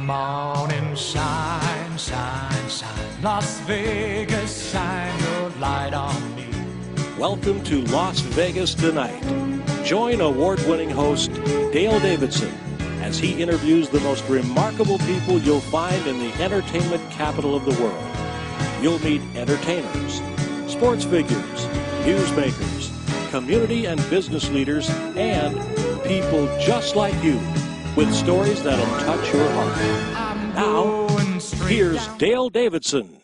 Come on and shine, shine, shine. Las Vegas, shine your light on me. Welcome to Las Vegas Tonight. Join award-winning host Dale Davidson as he interviews the most remarkable people you'll find in the entertainment capital of the world. You'll meet entertainers, sports figures, newsmakers, community and business leaders, and people just like you with stories that'll touch your heart. Now, here's Dale Davidson.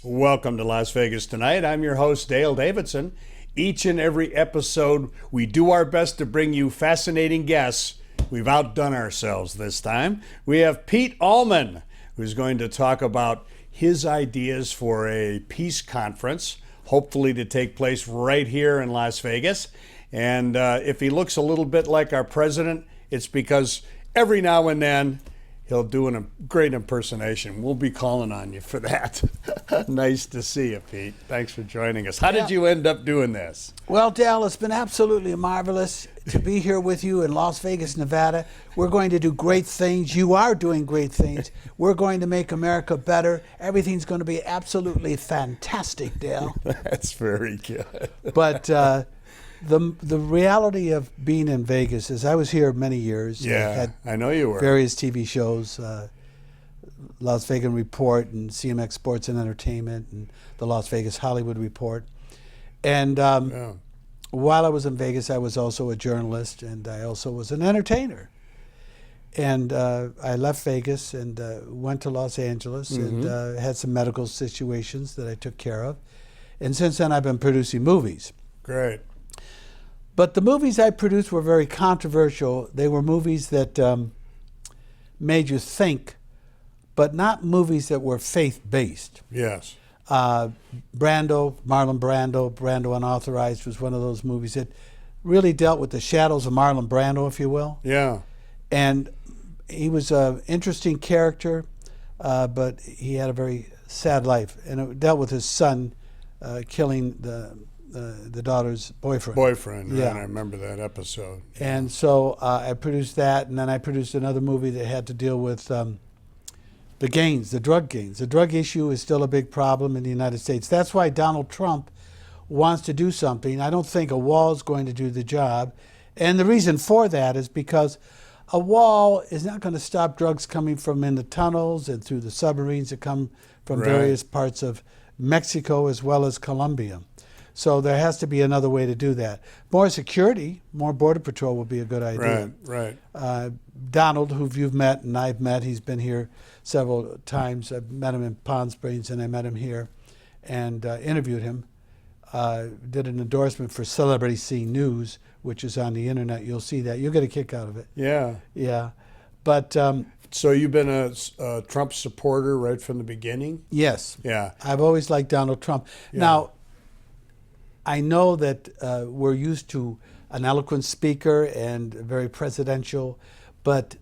Welcome to Las Vegas Tonight. I'm your host, Dale Davidson. Each and every episode, we do our best to bring you fascinating guests. We've outdone ourselves this time. We have Pete Allman, who's going to talk about his ideas for a peace conference, hopefully to take place right here in Las Vegas. And if he looks a little bit like our president, it's because every now and then he'll do a great impersonation. We'll be calling on you for that. Nice to see you, Pete. Thanks for joining us. How did you end up doing this? Well, Dale, it's been absolutely marvelous to be here with you in Las Vegas, Nevada. We're going to do great things. You are doing great things. We're going to make America better. Everything's going to be absolutely fantastic, Dale. That's very good. But the reality of being in Vegas is I was here many years. Yeah, I know you were. Various TV shows, Las Vegas Report and CMX Sports and Entertainment and the Las Vegas Hollywood Report. And while I was in Vegas, I was also a journalist and I also was an entertainer. And I left Vegas and went to Los Angeles and had some medical situations that I took care of. And since then, I've been producing movies. Great. But the movies I produced were very controversial. They were movies that made you think, but not movies that were faith-based. Yes. Marlon Brando Unauthorized was one of those movies that really dealt with the shadows of Marlon Brando, if you will. Yeah. And he was an interesting character, but he had a very sad life. And it dealt with his son killing the daughter's boyfriend. Yeah. Right, I remember that episode. And so I produced that, and then I produced another movie that had to deal with the drug gangs. The drug issue is still a big problem in the United States. That's why Donald Trump wants to do something. I don't think a wall is going to do the job. And the reason for that is because a wall is not going to stop drugs coming from in the tunnels and through the submarines that come from various parts of Mexico as well as Colombia. So there has to be another way to do that. More security, more Border Patrol would be a good idea. Right. Donald, who you've met and I've met, he's been here several times. I've met him in Palm Springs and I met him here and interviewed him. Did an endorsement for Celebrity Scene News, which is on the internet. You'll see that. You'll get a kick out of it. Yeah. Yeah. But so you've been a Trump supporter right from the beginning? Yes. Yeah. I've always liked Donald Trump. Yeah. Now, I know that we're used to an eloquent speaker and very presidential, but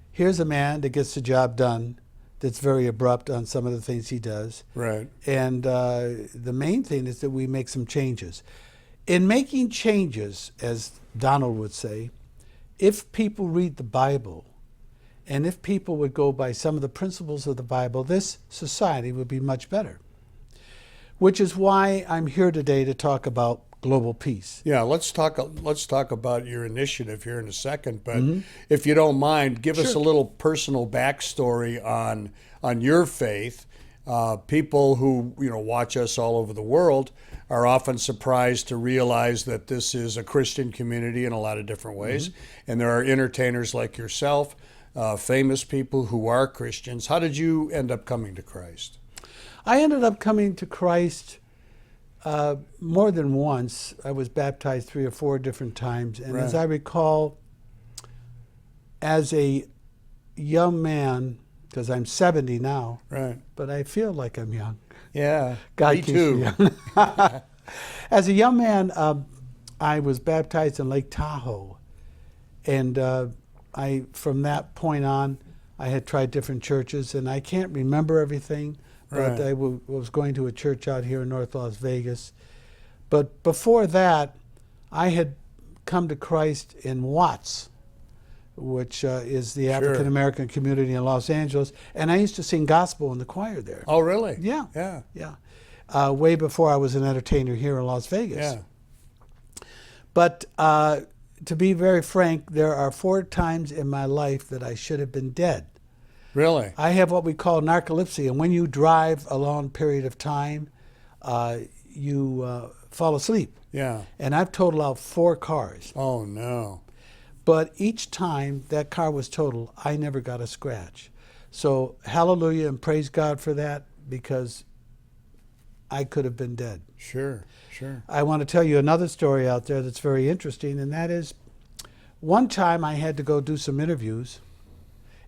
here's a man that gets the job done that's very abrupt on some of the things he does. Right. And the main thing is that we make some changes. In making changes, as Donald would say, if people read the Bible and if people would go by some of the principles of the Bible, this society would be much better. Which is why I'm here today to talk about global peace. Yeah, let's talk about your initiative here in a second, but if you don't mind, give us a little personal backstory on your faith. People who watch us all over the world are often surprised to realize that this is a Christian community in a lot of different ways, and there are entertainers like yourself, famous people who are Christians. How did you end up coming to Christ? I ended up coming to Christ more than once. I was baptized 3 or 4 different times. And as I recall, as a young man, because I'm 70 now, but I feel like I'm young. Yeah, God me keeps too. me young. As a young man, I was baptized in Lake Tahoe. And from that point on, I had tried different churches, and I can't remember everything. But I was going to a church out here in North Las Vegas. But before that, I had come to Christ in Watts, which is the African American community in Los Angeles, and I used to sing gospel in the choir there. Oh, really? Yeah. Yeah. Yeah. Way before I was an entertainer here in Las Vegas. Yeah. But to be very frank, there are 4 times in my life that I should have been dead. Really? I have what we call narcolepsy, and when you drive a long period of time, you fall asleep. Yeah. And I've totaled out 4 cars. Oh, no. But each time that car was totaled, I never got a scratch. So hallelujah and praise God for that, because I could have been dead. Sure. I want to tell you another story out there that's very interesting, and that is one time I had to go do some interviews,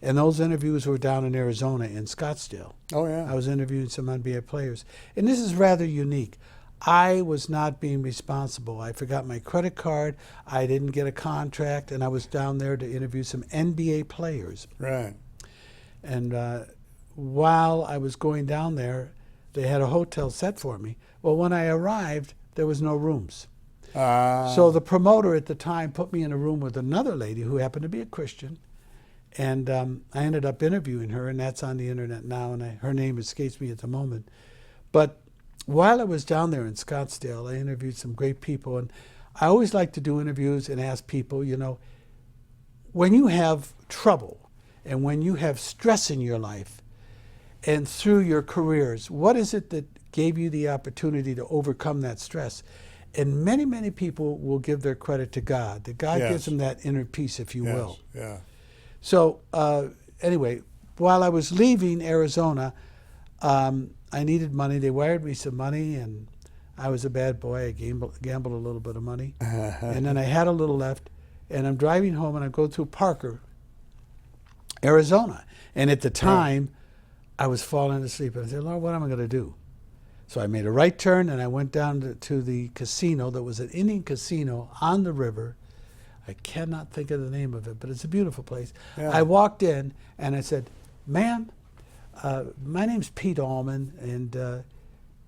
and those interviews were down in Arizona in Scottsdale. Oh, yeah. I was interviewing some NBA players. And this is rather unique. I was not being responsible. I forgot my credit card. I didn't get a contract, and I was down there to interview some NBA players. Right. And while I was going down there, they had a hotel set for me. Well, when I arrived, there was no rooms. So the promoter at the time put me in a room with another lady who happened to be a Christian. And I ended up interviewing her, and that's on the internet now, and her name escapes me at the moment. But while I was down there in Scottsdale, I interviewed some great people, and I always like to do interviews and ask people, you know, when you have trouble and when you have stress in your life and through your careers, what is it that gave you the opportunity to overcome that stress? And many, many people will give their credit to God, that God gives them that inner peace, if you will. Yeah. So anyway, while I was leaving Arizona, I needed money. They wired me some money, and I was a bad boy. I gambled a little bit of money. And then I had a little left, and I'm driving home, and I go through Parker, Arizona. And at the time, I was falling asleep. And I said, Lord, what am I going to do? So I made a right turn, and I went down to the casino. That was an Indian casino on the river. I cannot think of the name of it, but it's a beautiful place. Yeah. I walked in, and I said, ma'am, my name's Pete Allman, and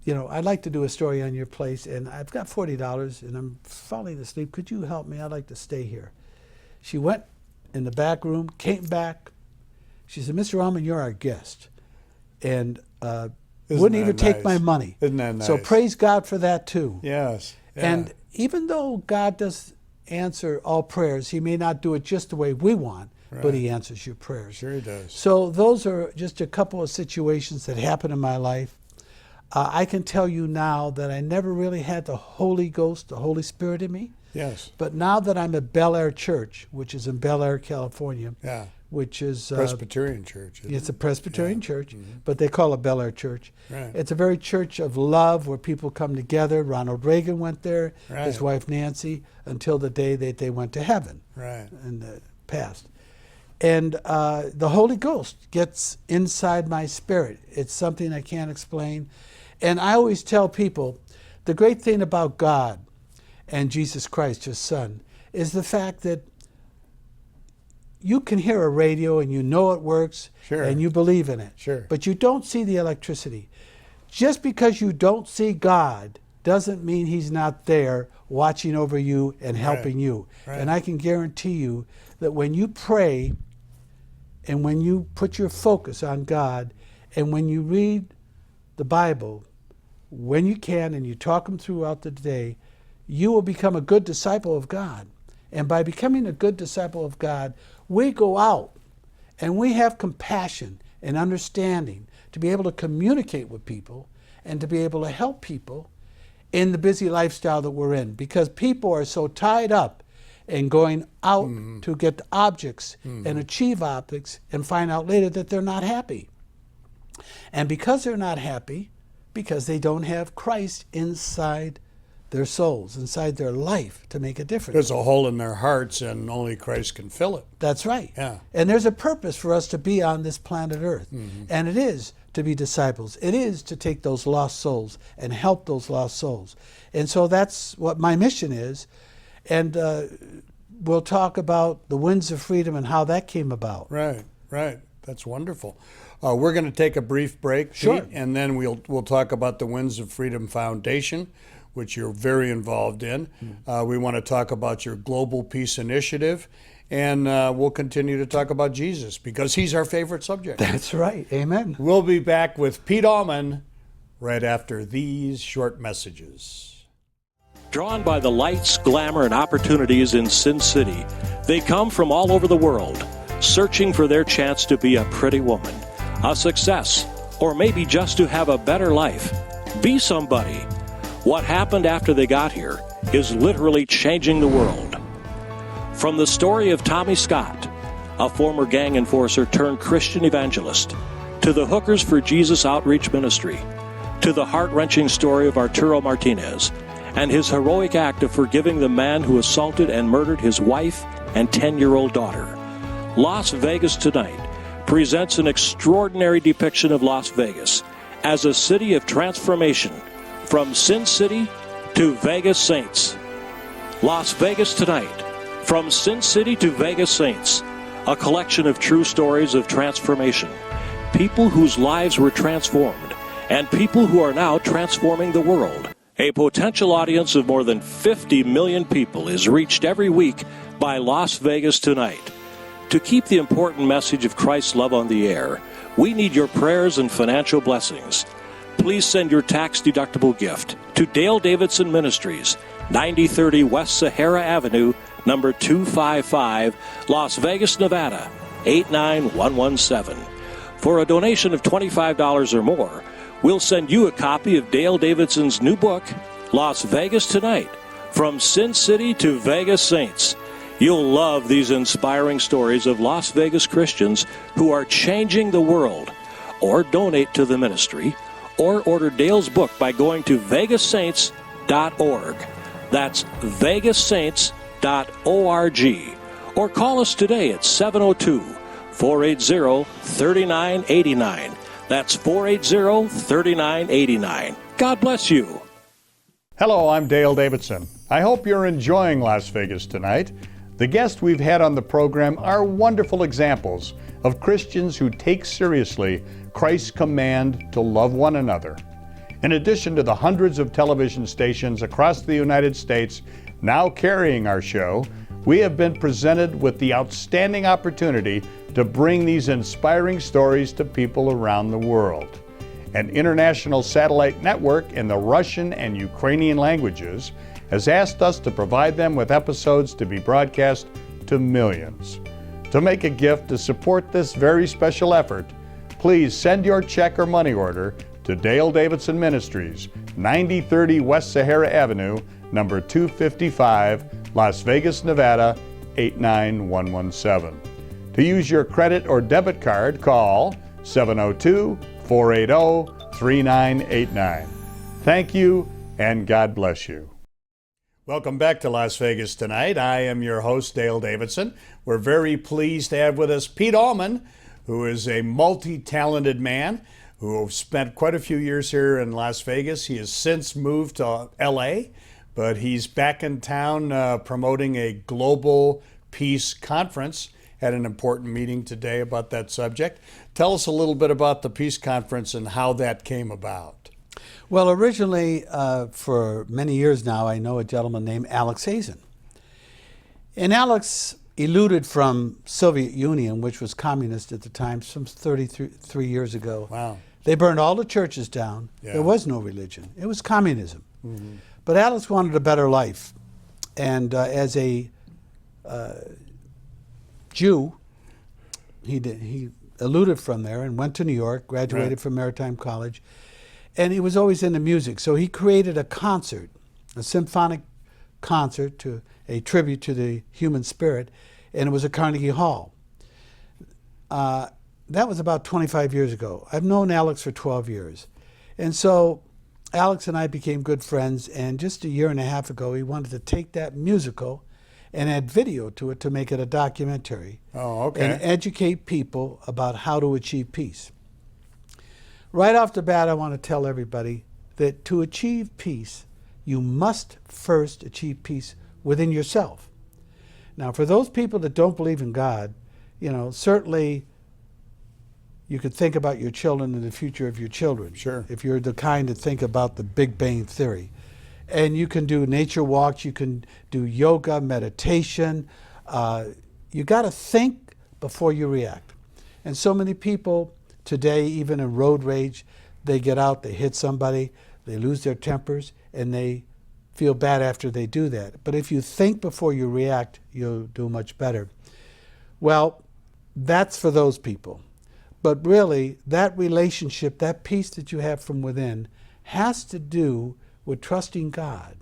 you know, I'd like to do a story on your place, and I've got $40, and I'm falling asleep. Could you help me? I'd like to stay here. She went in the back room, came back. She said, Mr. Allman, you're our guest. And wouldn't even take my money. Isn't that nice? So praise God for that, too. Yes. Yeah. And even though God does answer all prayers, he may not do it just the way we want, but he answers your prayers. Sure he does. So those are just a couple of situations that happened in my life. I can tell you now that I never really had the Holy Ghost, the Holy Spirit in me. Yes. But now that I'm at Bel Air Church, which is in Bel Air, California, which is Presbyterian church. It's a Presbyterian church, but they call it Bel Air Church. Right. It's a very church of love where people come together. Ronald Reagan went there, his wife Nancy, until the day that they went to heaven and passed. And the Holy Ghost gets inside my spirit. It's something I can't explain. And I always tell people, the great thing about God and Jesus Christ, his son, is the fact that you can hear a radio and you know it works and you believe in it. But you don't see the electricity. Just because you don't see God doesn't mean he's not there watching over you and helping you. And I can guarantee you that when you pray and when you put your focus on God and when you read the Bible, when you can, and you talk them throughout the day, you will become a good disciple of God. And by becoming a good disciple of God, we go out and we have compassion and understanding to be able to communicate with people and to be able to help people in the busy lifestyle that we're in. Because people are so tied up in going out to get objects and achieve objects and find out later that they're not happy. And because they're not happy, because they don't have Christ inside their souls, inside their life to make a difference. There's a hole in their hearts and only Christ can fill it. That's right. Yeah. And there's a purpose for us to be on this planet Earth. And it is to be disciples. It is to take those lost souls and help those lost souls. And so that's what my mission is. And we'll talk about the Winds of Freedom and how that came about. Right. That's wonderful. We're going to take a brief break, Pete, and then we'll talk about the Winds of Freedom Foundation, which you're very involved in. We want to talk about your Global Peace Initiative and we'll continue to talk about Jesus because he's our favorite subject. That's right. Amen. We'll be back with Pete Allman right after these short messages. Drawn by the lights, glamour, and opportunities in Sin City, they come from all over the world, searching for their chance to be a pretty woman, a success, or maybe just to have a better life. Be somebody. What happened after they got here is literally changing the world. From the story of Tommy Scott, a former gang enforcer turned Christian evangelist, to the Hookers for Jesus Outreach Ministry, to the heart-wrenching story of Arturo Martinez and his heroic act of forgiving the man who assaulted and murdered his wife and 10-year-old daughter. Las Vegas Tonight presents an extraordinary depiction of Las Vegas as a city of transformation, from Sin City to Vegas Saints. Las Vegas Tonight, from Sin City to Vegas Saints, a collection of true stories of transformation, people whose lives were transformed, and people who are now transforming the world. A potential audience of more than 50 million people is reached every week by Las Vegas Tonight. To keep the important message of Christ's love on the air, we need your prayers and financial blessings. Please send your tax-deductible gift to Dale Davidson Ministries, 9030 West Sahara Avenue, number 255, Las Vegas, Nevada, 89117. For a donation of $25 or more, we'll send you a copy of Dale Davidson's new book, Las Vegas Tonight, From Sin City to Vegas Saints. You'll love these inspiring stories of Las Vegas Christians who are changing the world. Or donate to the ministry, or order Dale's book by going to vegassaints.org. That's vegassaints.org. Or call us today at 702-480-3989. That's 480-3989. God bless you. Hello, I'm Dale Davidson. I hope you're enjoying Las Vegas Tonight. The guests we've had on the program are wonderful examples of Christians who take seriously Christ's command to love one another. In addition to the hundreds of television stations across the United States now carrying our show, we have been presented with the outstanding opportunity to bring these inspiring stories to people around the world. An international satellite network in the Russian and Ukrainian languages has asked us to provide them with episodes to be broadcast to millions. To make a gift to support this very special effort, please send your check or money order to Dale Davidson Ministries, 9030 West Sahara Avenue, number 255, Las Vegas, Nevada, 89117. To use your credit or debit card, call 702-480-3989. Thank you, and God bless you. Welcome back to Las Vegas Tonight. I am your host, Dale Davidson. We're very pleased to have with us Pete Allman, who is a multi-talented man who spent quite a few years here in Las Vegas. He has since moved to L.A., but he's back in town promoting a global peace conference. Had an important meeting today about that subject. Tell us a little bit about the peace conference and how that came about. Well, originally, for many years now, I know a gentleman named Alex Hazen. And Alex eluded from Soviet Union, which was communist at the time, some 33 years ago. Wow. They burned all the churches down. Yeah. There was no religion. It was communism. Mm-hmm. But Alex wanted a better life. And as a Jew, he eluded from there and went to New York, graduated from Maritime College, and he was always into music. So he created a concert, a symphonic concert, to a tribute to the human spirit, and it was at Carnegie Hall. That was about 25 years ago. I've known Alex for 12 years. And so Alex and I became good friends, and just a year and a half ago, he wanted to take that musical and add video to it to make it a documentary. Oh, okay. And educate people about how to achieve peace. Right off the bat, I want to tell everybody that to achieve peace, you must first achieve peace within yourself. Now, for those people that don't believe in God, certainly you could think about your children and the future of your children. Sure. If you're the kind to think about the Big Bang Theory. And you can do nature walks, you can do yoga, meditation, you got to think before you react. And so many people today, even in road rage, they get out, they hit somebody, they lose their tempers, and they feel bad after they do that. But if you think before you react, you'll do much better. Well, that's for those people. But really, that relationship, that peace that you have from within, has to do with trusting God,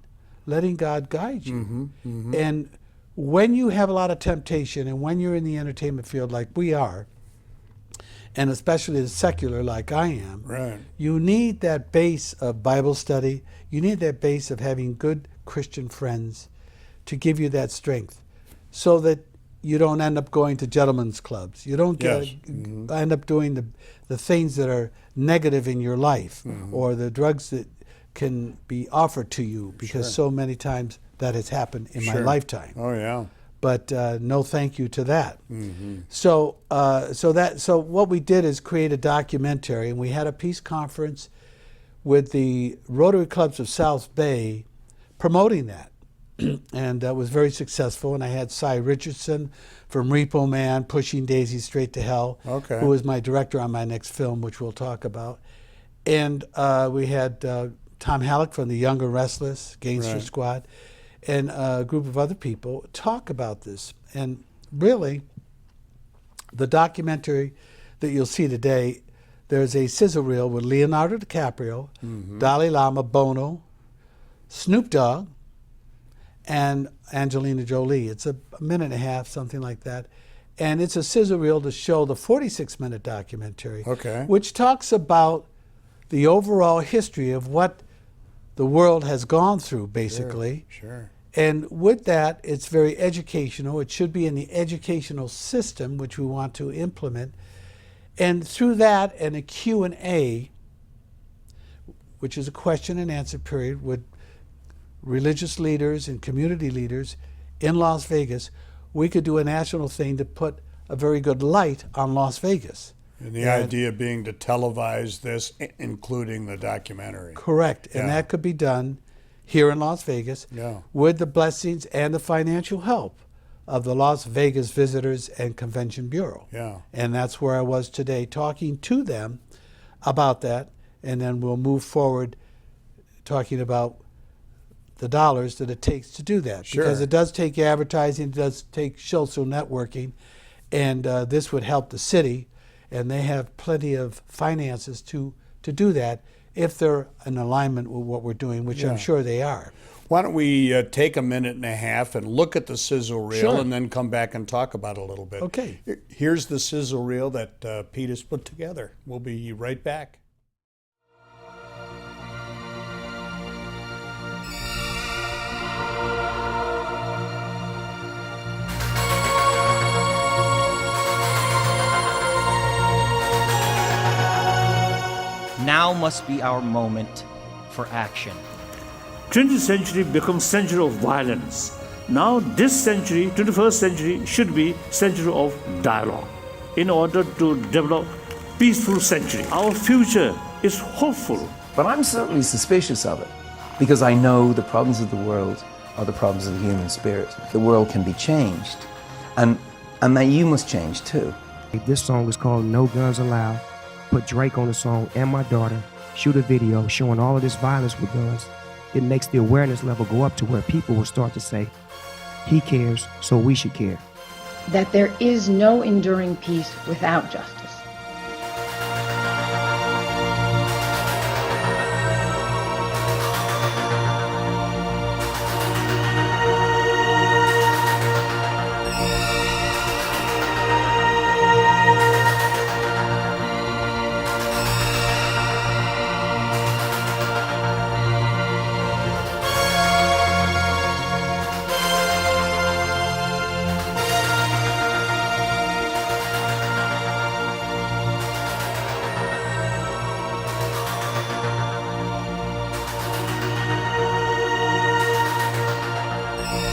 letting God guide you. And when you have a lot of temptation, and when you're in the entertainment field like we are, and especially the secular like I am, Right. you need that base of Bible study. You need that base of having good Christian friends to give you that strength, so that you don't end up going to gentlemen's clubs. You don't end up doing the things that are negative in your life, or the drugs that can be offered to you, because so many times that has happened in my lifetime. Oh, yeah. But no thank you to that. So what we did is create a documentary, and we had a peace conference with the Rotary Clubs of South Bay promoting that. And that was very successful. And I had Cy Richardson from Repo Man, Pushing Daisy Straight to Hell, who was my director on my next film, which we'll talk about. And we had Tom Halleck from the Young and Restless, Gangster Squad, and a group of other people talk about this. And really, the documentary that you'll see today, there's a sizzle reel with Leonardo DiCaprio, Dalai Lama, Bono, Snoop Dogg, and Angelina Jolie. It's a minute and a half, something like that. And it's a sizzle reel to show the 46-minute documentary, which talks about the overall history of what the world has gone through, basically. Sure. And with that, it's very educational. It should be in the educational system, which we want to implement. And through that and a Q&A, which is a question and answer period with religious leaders and community leaders in Las Vegas, we could do a national thing to put a very good light on Las Vegas. And the idea being to televise this, including the documentary. Correct. And that could be done here in Las Vegas with the blessings and the financial help of the Las Vegas Visitors and Convention Bureau. And that's where I was today, talking to them about that. And then we'll move forward talking about the dollars that it takes to do that. Because it does take advertising, it does take social networking, and this would help the city, and they have plenty of finances to do that if they're in alignment with what we're doing, which I'm sure they are. Why don't we take a minute and a half and look at the sizzle reel and then come back and talk about it a little bit. Okay. Here's the sizzle reel that Pete has put together. We'll be right back. Now must be our moment for action. 20th century becomes century of violence. Now this century, 21st century, should be century of dialogue in order to develop peaceful century. Our future is hopeful. But I'm certainly suspicious of it because I know the problems of the world are the problems of the human spirit. The world can be changed, and that you must change too. This song is called No Guns Allowed. Put Drake on the song and my daughter, shoot a video showing all of this violence with guns. It makes the awareness level go up to where people will start to say, he cares, so we should care. That there is no enduring peace without justice.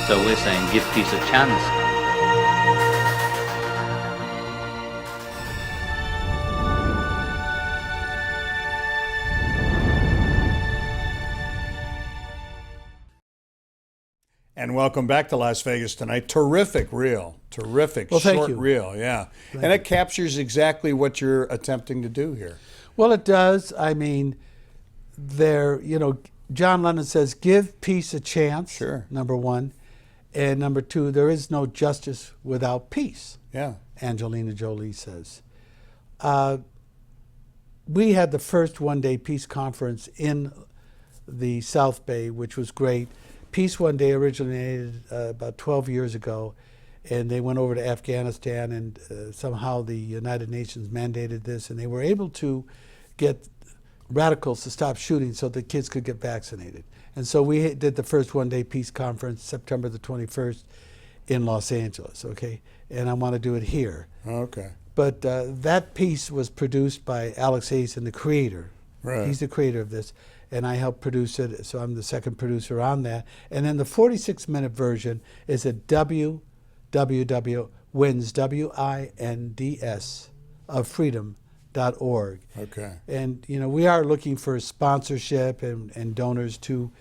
So we're saying give peace a chance. And welcome back to Las Vegas Tonight. Terrific reel. Terrific Well, thank short you. reel, yeah. And it captures exactly what you're attempting to do here. Well, it does. I mean, John Lennon says, give peace a chance, Sure. number one. And number two, there is no justice without peace, Yeah. Angelina Jolie says. We had the first one-day peace conference in the South Bay, which was great. Peace One Day originated about 12 years ago, and they went over to Afghanistan, and somehow the United Nations mandated this, and they were able to get radicals to stop shooting so the kids could get vaccinated. And so we did the first one-day peace conference, September the 21st, in Los Angeles, okay? And I want to do it here. Okay. But that piece was produced by Alex Hayes, the creator. Right. He's the creator of this, and I helped produce it, so I'm the second producer on that. And then the 46-minute version is at www.winds, W-I-N-D-S, of freedom.org. Okay. And, we are looking for sponsorship and donors to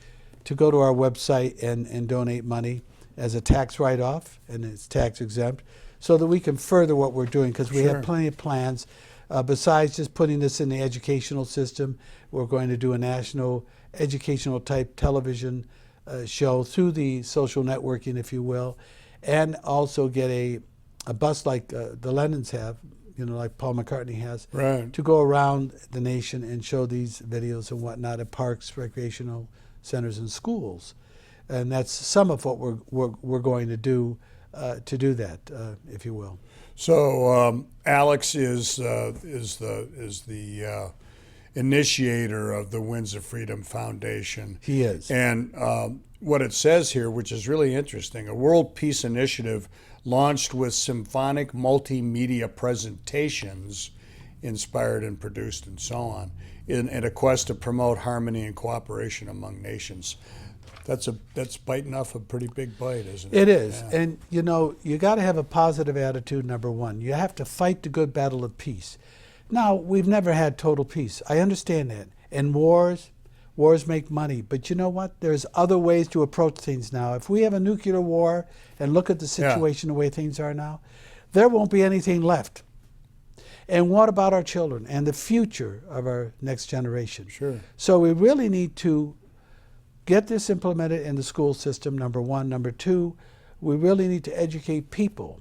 go to our website and donate money as a tax write-off, and it's tax exempt, so that we can further what we're doing, because we Sure. have plenty of plans. Besides just putting this in the educational system, we're going to do a national educational type television show through the social networking, if you will, and also get a bus like the Lennons have, like Paul McCartney has, Right. to go around the nation and show these videos and whatnot at parks, recreational centers, and schools. And that's some of what we're going to do that, if you will. So Alex is the initiator of the Winds of Freedom Foundation. He is. And what it says here, which is really interesting, a World Peace Initiative launched with symphonic multimedia presentations inspired and produced and so on in a quest to promote harmony and cooperation among nations. That's biting off a pretty big bite, isn't it? It is. Yeah. And, you got to have a positive attitude, number one. You have to fight the good battle of peace. Now, we've never had total peace. I understand that. And wars make money. But you know what? There's other ways to approach things now. If we have a nuclear war and look at the situation the way things are now, there won't be anything left. And what about our children and the future of our next generation? Sure. So we really need to get this implemented in the school system, number one. Number two, we really need to educate people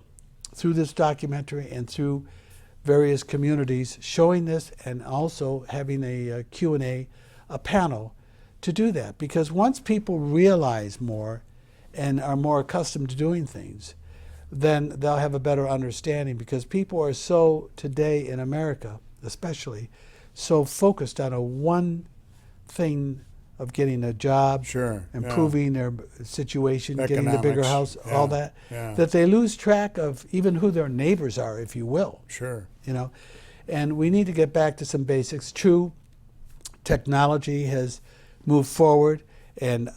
through this documentary and through various communities showing this, and also having a Q&A, a panel to do that. Because once people realize more and are more accustomed to doing things, then they'll have a better understanding, because people are so, today in America especially, so focused on a one thing of getting a job, Sure, improving their situation, getting the bigger house, all that, that they lose track of even who their neighbors are, if you will. Sure. And we need to get back to some basics. True, technology has moved forward, and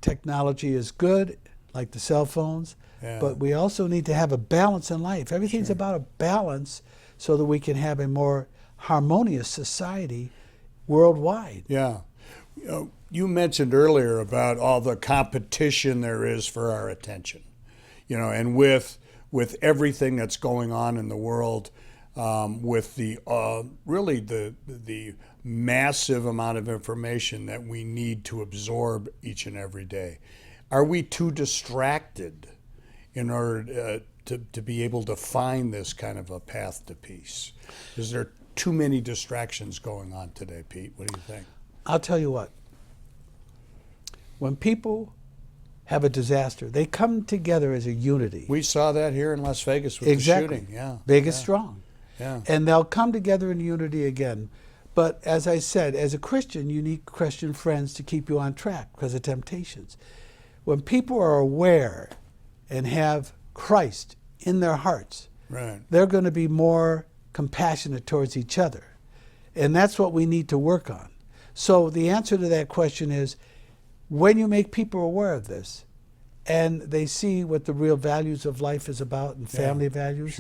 technology is good, like the cell phones, but we also need to have a balance in life. Everything's about a balance so that we can have a more harmonious society worldwide. Yeah. You mentioned earlier about all the competition there is for our attention, and with everything that's going on in the world, with the really the massive amount of information that we need to absorb each and every day, are we too distracted in order to be able to find this kind of a path to peace? Is there too many distractions going on today, Pete? What do you think? I'll tell you what. When people have a disaster, they come together as a unity. We saw that here in Las Vegas with the shooting. Yeah. Big and strong. Yeah. And they'll come together in unity again. But as I said, as a Christian, you need Christian friends to keep you on track because of temptations. When people are aware and have Christ in their hearts, they're going to be more compassionate towards each other. And that's what we need to work on. So the answer to that question is, when you make people aware of this and they see what the real values of life is about and family values,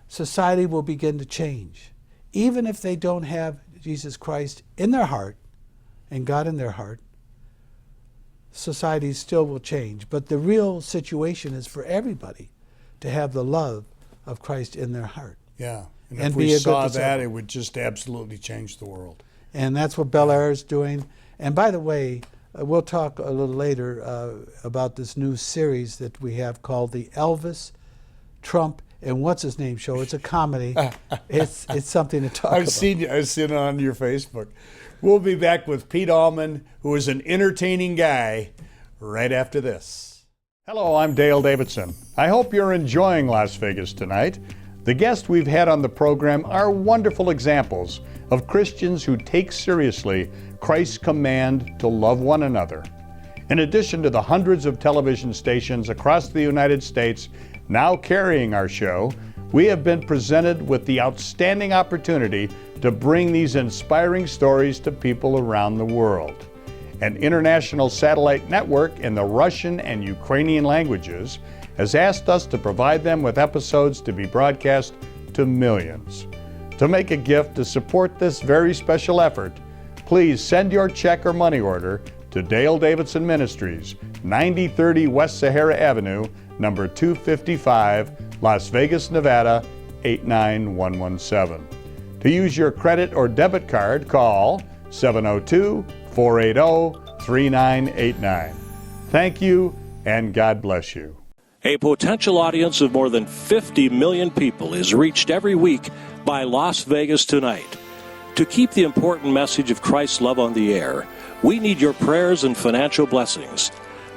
society will begin to change. Even if they don't have Jesus Christ in their heart and God in their heart, society still will change. But the real situation is for everybody to have the love of Christ in their heart. Yeah. And And if be we a good saw that, disciple. it would just absolutely change the world. And that's what Bel Air is doing. And by the way, we'll talk a little later about this new series that we have called the Elvis, Trump, and What's His Name Show. It's a comedy. It's something to talk about. I've seen it on your Facebook. We'll be back with Pete Allman, who is an entertaining guy, right after this. Hello, I'm Dale Davidson. I hope you're enjoying Las Vegas tonight. The guests we've had on the program are wonderful examples of Christians who take seriously Christ's command to love one another. In addition to the hundreds of television stations across the United States now carrying our show, we have been presented with the outstanding opportunity to bring these inspiring stories to people around the world. An international satellite network in the Russian and Ukrainian languages has asked us to provide them with episodes to be broadcast to millions. To make a gift to support this very special effort, please send your check or money order to Dale Davidson Ministries, 9030 West Sahara Avenue, number 255, Las Vegas, Nevada, 89117. To use your credit or debit card, call 702-480-3989. Thank you, and God bless you. A potential audience of more than 50 million people is reached every week by Las Vegas Tonight. To keep the important message of Christ's love on the air, we need your prayers and financial blessings.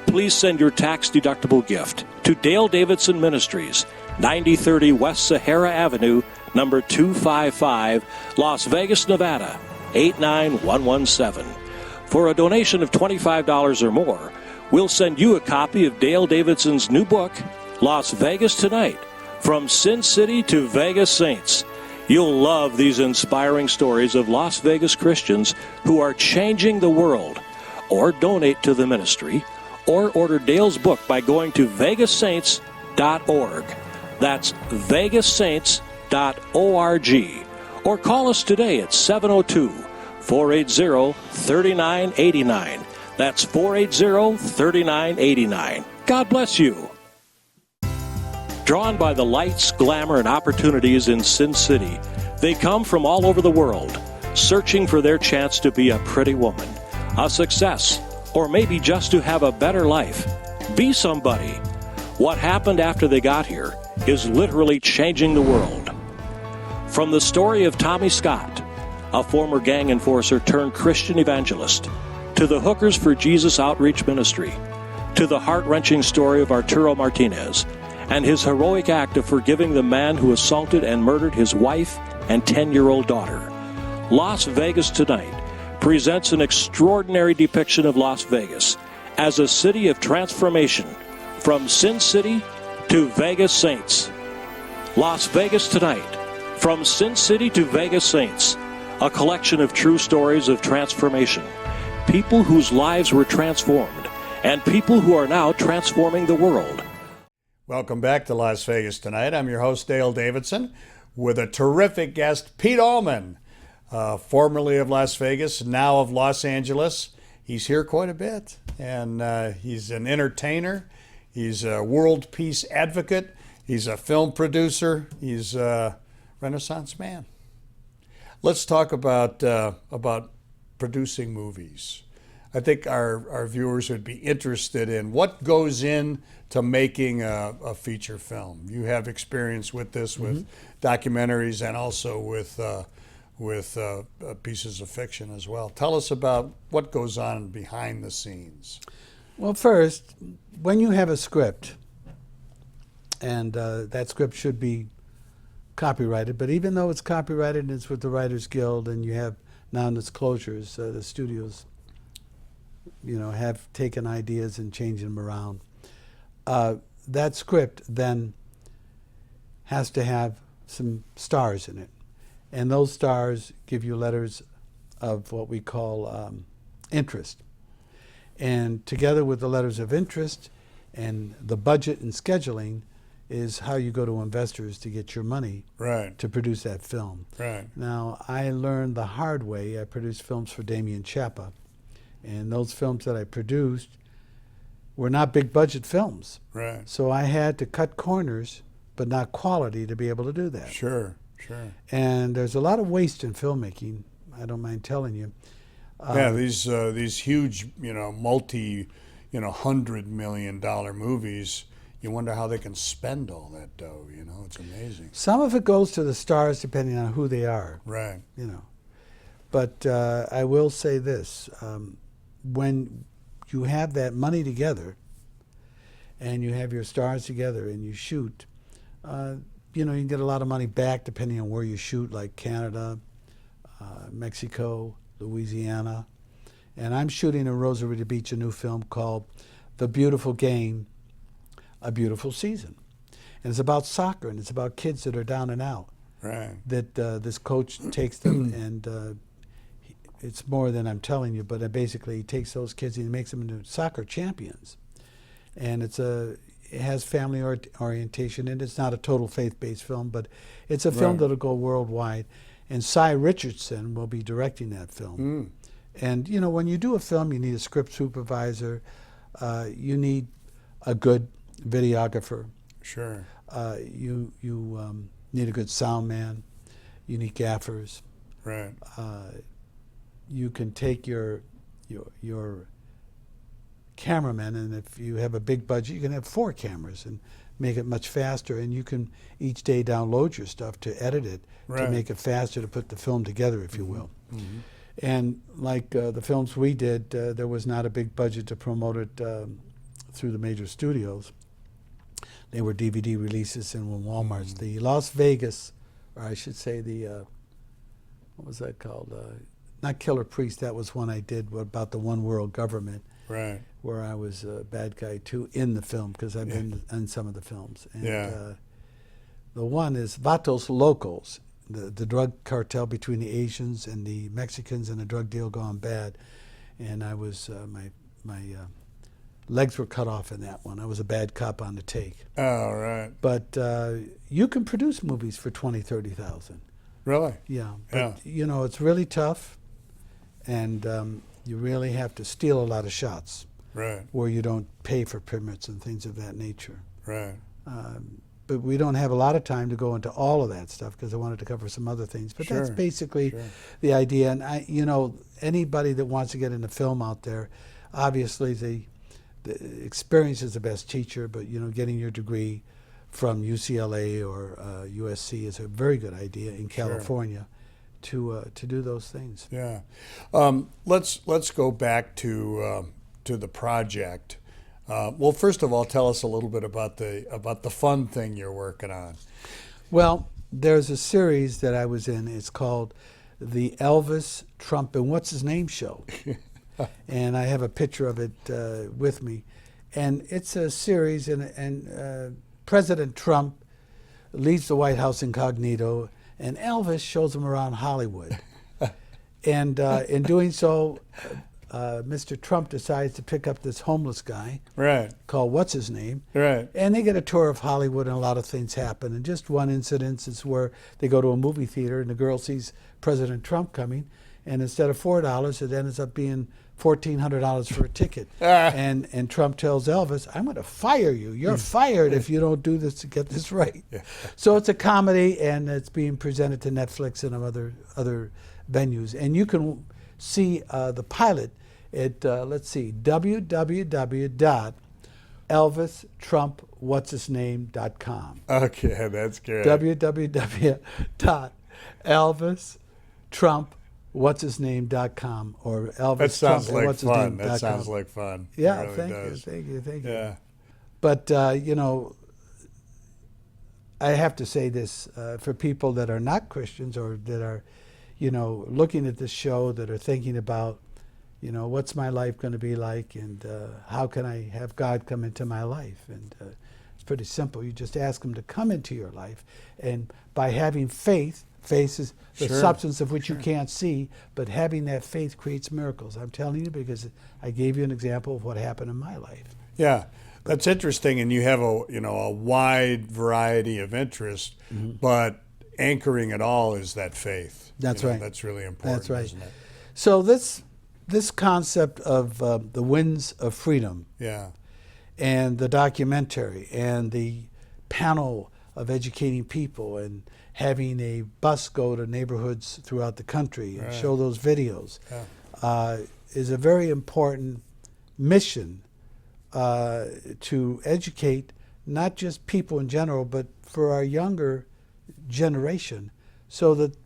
Please send your tax-deductible gift to Dale Davidson Ministries, 9030 West Sahara Avenue, number 255, Las Vegas, Nevada, 89117. For a donation of $25 or more, we'll send you a copy of Dale Davidson's new book, Las Vegas Tonight, From Sin City to Vegas Saints. You'll love these inspiring stories of Las Vegas Christians who are changing the world. Or donate to the ministry, or order Dale's book by going to vegassaints.org. That's vegassaints.org. Or call us today at 702-480-3989. That's 480-3989. God bless you. Drawn by the lights, glamour, and opportunities in Sin City, they come from all over the world, searching for their chance to be a pretty woman, a success, or maybe just to have a better life. Be somebody. What happened after they got here is literally changing the world. From the story of Tommy Scott, a former gang enforcer turned Christian evangelist, to the Hookers for Jesus Outreach Ministry, to the heart-wrenching story of Arturo Martinez and his heroic act of forgiving the man who assaulted and murdered his wife and 10-year-old daughter. Las Vegas Tonight presents an extraordinary depiction of Las Vegas as a city of transformation, from Sin City to Vegas Saints. Las Vegas Tonight, From Sin City to Vegas Saints, a collection of true stories of transformation, people whose lives were transformed, and people who are now transforming the world. Welcome back to Las Vegas Tonight. I'm your host, Dale Davidson, with a terrific guest, Pete Allman, formerly of Las Vegas, now of Los Angeles. He's here quite a bit, and he's an entertainer. He's a world peace advocate. He's a film producer. He's a Renaissance man. Let's talk about producing movies. I think our viewers would be interested in what goes into making a feature film. You have experience with this, with documentaries, and also with pieces of fiction as well. Tell us about what goes on behind the scenes. Well, first, when you have a script, and that script should be copyrighted, but even though it's copyrighted and it's with the Writers Guild and you have non-disclosures, the studios, have taken ideas and changed them around. That script then has to have some stars in it. And those stars give you letters of what we call interest. And together with the letters of interest and the budget and scheduling is how you go to investors to get your money to produce that film. Right. Now, I learned the hard way. I produced films for Damien Chapa. And those films that I produced were not big budget films. Right. So I had to cut corners, but not quality, to be able to do that. Sure. And there's a lot of waste in filmmaking. I don't mind telling you. Yeah, these huge, multi, $100 million movies. You wonder how they can spend all that dough. It's amazing. Some of it goes to the stars, depending on who they are. Right. But I will say this: when you have that money together, and you have your stars together, and you shoot, you can get a lot of money back depending on where you shoot, like Canada, Mexico, Louisiana. And I'm shooting in Rosarito Beach a new film called The Beautiful Game, A Beautiful Season. And it's about soccer, and it's about kids that are down and out. Right. That this coach takes them, and it's more than I'm telling you, but basically he takes those kids and he makes them into soccer champions. And it has family orientation, and it's not a total faith-based film, but it's a film that'll go worldwide. And Cy Richardson will be directing that film. And when you do a film, you need a script supervisor, you need a good videographer. Sure. You need a good sound man. You need gaffers. Right. You can take your cameraman, and if you have a big budget, you can have 4 cameras and make it much faster. And you can each day download your stuff to edit it to make it faster to put the film together, if you will. Mm-hmm. And like the films we did, there was not a big budget to promote it through the major studios. They were DVD releases in Walmart's. Mm-hmm. The Las Vegas, or I should say the, what was that called? Not Killer Priest, that was one I did about the one world government. Right. Where I was a bad guy too in the film, because I've been in some of the films. And the one is Vatos Locos, the drug cartel between the Asians and the Mexicans, and a drug deal gone bad. And I was, my legs were cut off in that one. I was a bad cop on the take. Oh, right. But you can produce movies for 20, 30,000. Really? Yeah. But, it's really tough. And you really have to steal a lot of shots. Right. Where you don't pay for permits and things of that nature. Right. But we don't have a lot of time to go into all of that stuff, because I wanted to cover some other things. But that's basically the idea. And anybody that wants to get into film out there, obviously the experience is the best teacher. But getting your degree from UCLA or USC is a very good idea in California to do those things. Yeah. Let's go back to the project. Well, first of all, tell us a little bit about the fun thing you're working on. Well, there's a series that I was in. It's called the Elvis, Trump, and What's His Name Show. And I have a picture of it with me. And it's a series, and President Trump leaves the White House incognito, and Elvis shows him around Hollywood. And in doing so, Mr. Trump decides to pick up this homeless guy called What's His Name. Right. And they get a tour of Hollywood, and a lot of things happen. And just one incident is where they go to a movie theater, and the girl sees President Trump coming, and instead of $4, it ends up being $1,400 for a ticket. And Trump tells Elvis, I'm going to fire you. You're fired if you don't do this to get this right. So it's a comedy, and it's being presented to Netflix and other venues. And you can see the pilot at, let's see, www.elvistrumpwhatshisname.com. Okay, that's good. www.elvistrumpwhatshisname.com or Elvis. That sounds Trump, like fun. That sounds like fun. Yeah, it really thank you. Yeah. But, I have to say this, for people that are not Christians or that are, looking at this show, that are thinking about, what's my life going to be like, and how can I have God come into my life? And it's pretty simple. You just ask him to come into your life. And by having faith is the substance of which you can't see, but having that faith creates miracles. I'm telling you, because I gave you an example of what happened in my life. Yeah. That's interesting, and you have a wide variety of interests, but anchoring it all is that faith. That's right. That's really important. That's right. Isn't it? So this concept of the winds of freedom and the documentary and the panel of educating people and having a bus go to neighborhoods throughout the country and show those videos is a very important mission to educate not just people in general, but for our younger generation, so that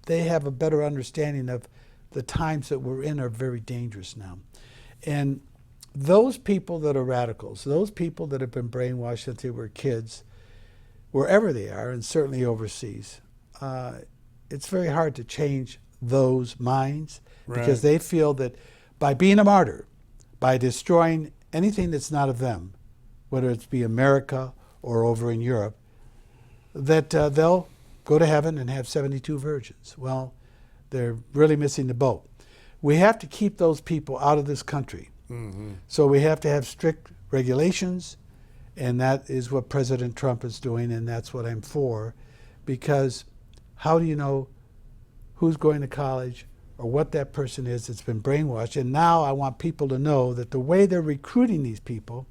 they have a better understanding of the times that we're in are very dangerous now. And those people that are radicals, those people that have been brainwashed since they were kids, wherever they are, and certainly overseas, it's very hard to change those minds because they feel that by being a martyr, by destroying anything that's not of them, whether it's be America or over in Europe, that they'll go to heaven and have 72 virgins. Well, they're really missing the boat. We have to keep those people out of this country. So we have to have strict regulations, and that is what President Trump is doing, and that's what I'm for, because how do you know who's going to college or what that person is that's been brainwashed? And now I want people to know that the way they're recruiting these people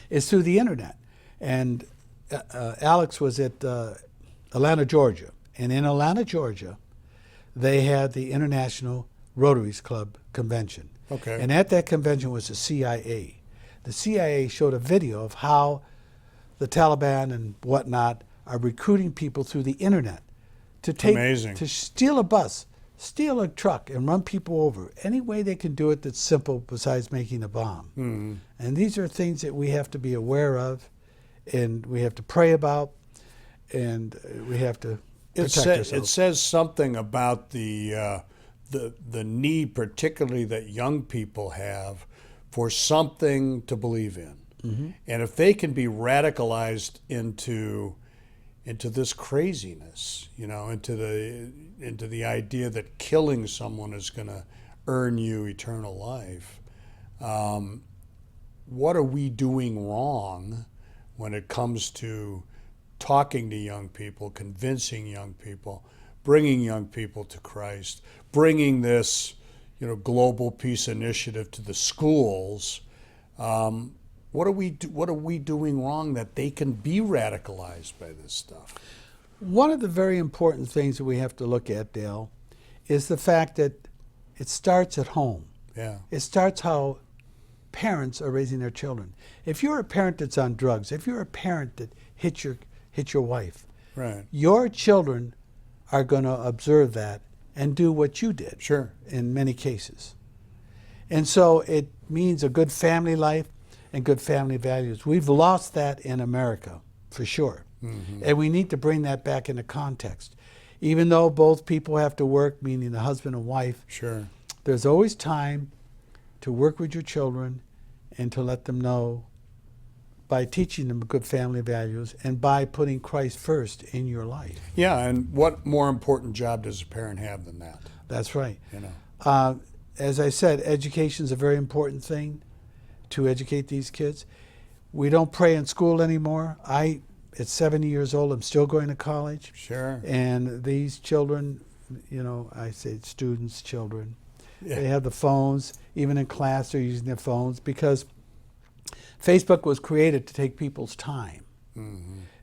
is through the internet. And Alex was at Atlanta, Georgia, and in Atlanta, Georgia, they had the International Rotaries Club convention. Okay. And at that convention was the CIA. The CIA showed a video of how the Taliban and whatnot are recruiting people through the internet to to steal a bus, steal a truck, and run people over. Any way they can do it that's simple besides making a bomb. And these are things that we have to be aware of, and we have to pray about, and we have to protect ourselves. It says something about the need, particularly that young people have, for something to believe in. And if they can be radicalized into this craziness, into the idea that killing someone is going to earn you eternal life, what are we doing wrong when it comes to talking to young people, convincing young people, bringing young people to Christ, bringing this, global peace initiative to the schools? What are we doing wrong that they can be radicalized by this stuff? One of the very important things that we have to look at, Dale, is the fact that it starts at home. Yeah. It starts how parents are raising their children. If you're a parent that's on drugs, if you're a parent that hit your wife, your children are going to observe that and do what you did. Sure. In many cases. And so it means a good family life and good family values. We've lost that in America, for sure. And we need to bring that back into context. Even though both people have to work, meaning the husband and wife, sure, there's always time to work with your children and to let them know by teaching them good family values and by putting Christ first in your life. Yeah, and what more important job does a parent have than that? That's right. As I said, education is a very important thing to educate these kids. We don't pray in school anymore. At 70 years old, I'm still going to college. Sure. And these children, I say students, children, they have the phones. Even in class, they're using their phones because Facebook was created to take people's time.